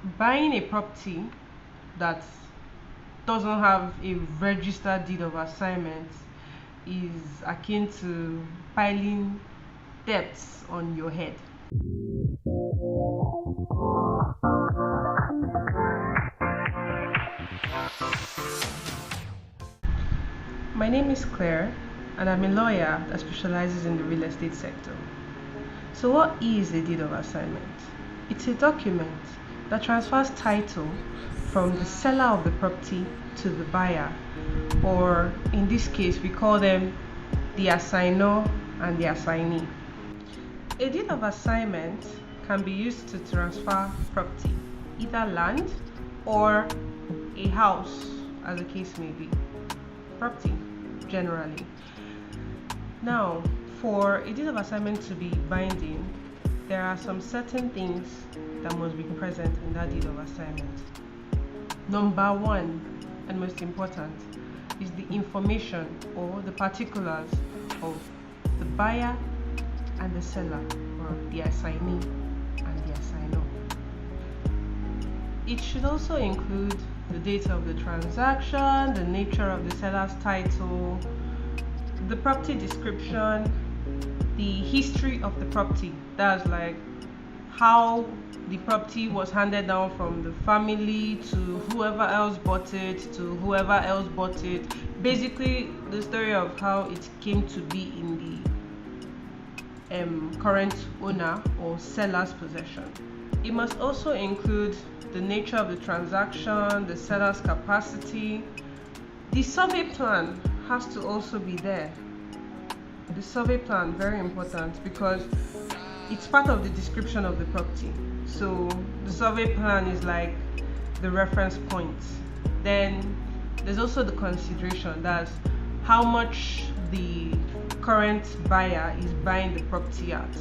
Buying a property that doesn't have a registered deed of assignment is akin to piling debts on your head. My name is Claire, and I'm a lawyer that specializes in the real estate sector. So what is a deed of assignment? It's a document that transfers title from the seller of the property to the buyer, or in this case we call them the assignor and the assignee. A deed of assignment can be used to transfer property, either land or a house, as the case may be. Property generally. Now, for a deed of assignment to be binding, there are some certain things that must be present in that deed of assignment. Number one, and most important, is the information or the particulars of the buyer and the seller, or the assignee and the assignor. It should also include the date of the transaction, the nature of the seller's title, the property description, the history of the property. That's like how the property was handed down from the family to whoever else bought it, Basically, the story of how it came to be in the current owner or seller's possession. It must also include the nature of the transaction, the seller's capacity. The survey plan has to also be there. The survey plan, very important, because it's part of the description of the property. So the survey plan is like the reference point. Then there's also the consideration, that's how much the current buyer is buying the property at,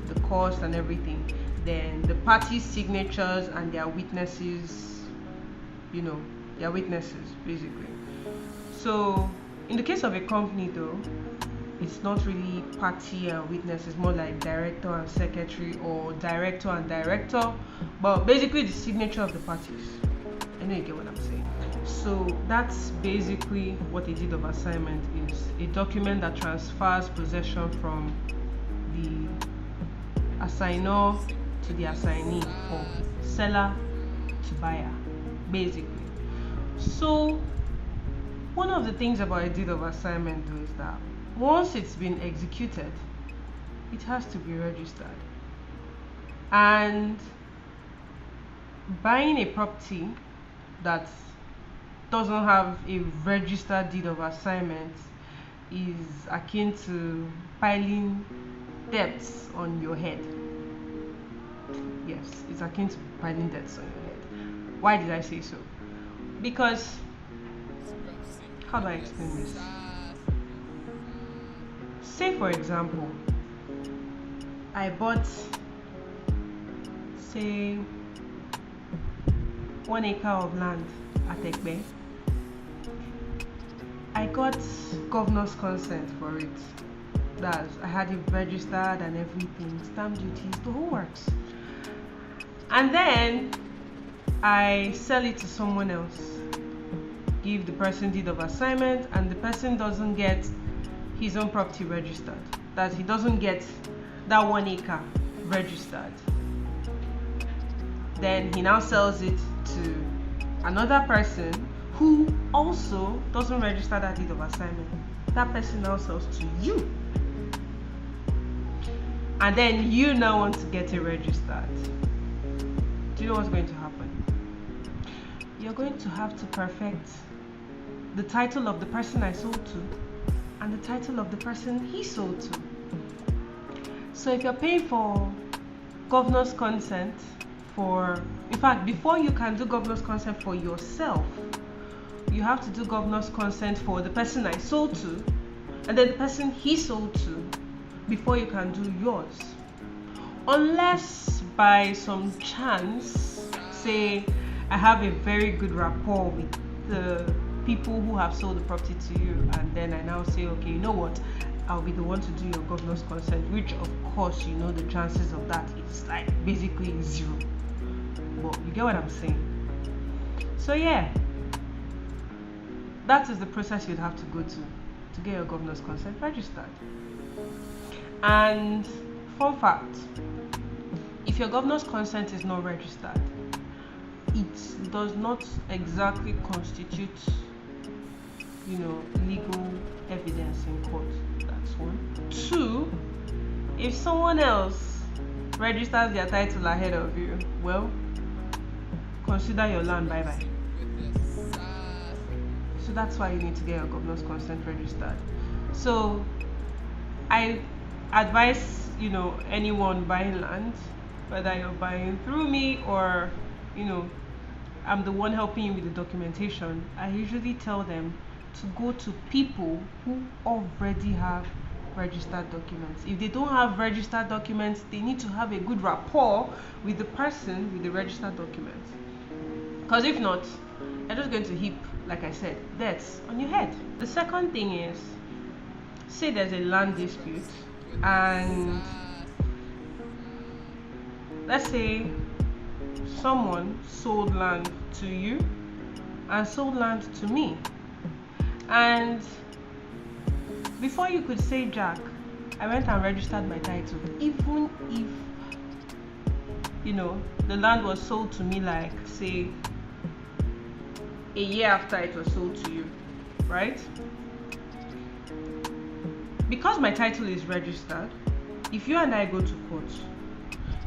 the cost and everything. Then the parties' signatures and their witnesses, their witnesses basically. So in the case of a company though, it's not really party and witness, it's more like director and secretary or director and director, but basically the signature of the parties. I know you get what I'm saying. So that's basically what a deed of assignment is: a document that transfers possession from the assignor to the assignee, or seller to buyer, basically. So one of the things about a deed of assignment though is that once it's been executed, it has to be registered. And buying a property that doesn't have a registered deed of assignment is akin to piling debts on your head. Yes, it's akin to piling debts on your head. Why did I say so? Because, how do I explain this? Say for example, I bought, say, 1 acre of land at Ekbe. I got governor's consent for it. I had it registered and everything, stamp duties, the whole works. And then I sell it to someone else, give the person deed of assignment, and the person doesn't get his own property registered. That he doesn't get that 1 acre registered. Then he now sells it to another person who also doesn't register that deed of assignment. That person now sells to you. And then you now want to get it registered. Do you know what's going to happen? You're going to have to perfect the title of the person I sold to and the title of the person he sold to. So if you're paying for governor's consent in fact, before you can do governor's consent for yourself, you have to do governor's consent for the person I sold to and then the person he sold to before you can do yours. Unless by some chance, say I have a very good rapport with the people who have sold the property to you, and then I now say, okay, you know what, I'll be the one to do your governor's consent, which of course the chances of that is like basically zero. but you get what I'm saying. So yeah, that is the process you'd have to go to get your governor's consent registered. And fun fact, if your governor's consent is not registered, it does not exactly constitute, legal evidence in court. That's one. Two, if someone else registers their title ahead of you, well, consider your land bye-bye. So that's why you need to get your governor's consent registered. So I advise, anyone buying land, whether you're buying through me or, I'm the one helping you with the documentation, I usually tell them to go to people who already have registered documents. If they don't have registered documents, they need to have a good rapport with the person with the registered documents. Because if not, you're just going to heap, like I said, debts on your head. The second thing is, say there's a land dispute, and let's say someone sold land to you and sold land to me, and before you could say jack, I went and registered my title. Even if the land was sold to me, like say a year after it was sold to you, right? Because my title is registered, if you and I go to court,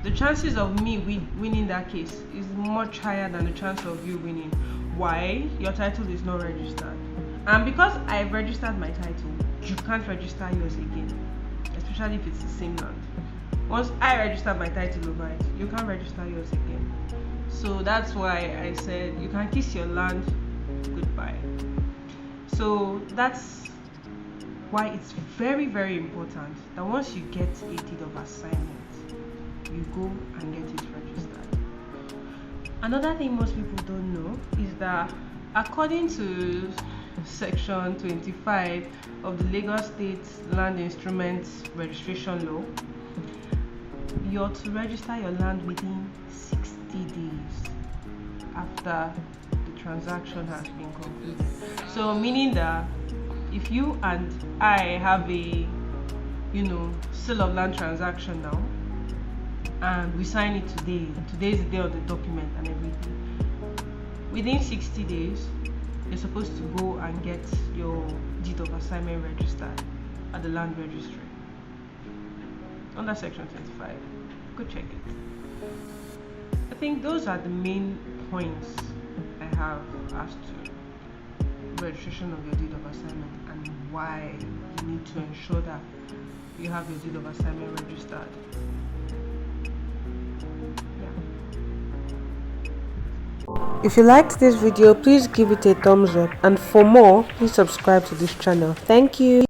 the chances of me winning that case is much higher than the chance of you winning. Why? Your title is not registered. And because I've registered my title, you can't register yours again, especially if it's the same land. Once I register my title over it, you can't register yours again. So that's why I said you can kiss your land goodbye. So that's why it's very, very important that once you get a deed of assignment, you go and get it registered. Another thing most people don't know is that according to Section 25 of the Lagos State Land Instruments Registration Law, you're to register your land within 60 days after the transaction has been concluded. So meaning that if you and I have a sale of land transaction now, and we sign it today's the day of the document and everything, within 60 days you're supposed to go and get your deed of assignment registered at the land registry under Section 25. Go check it. I think those are the main points I have as to registration of your deed of assignment and why you need to ensure that you have your deed of assignment registered. If you liked this video, please give it a thumbs up, and for more, please subscribe to this channel. Thank you.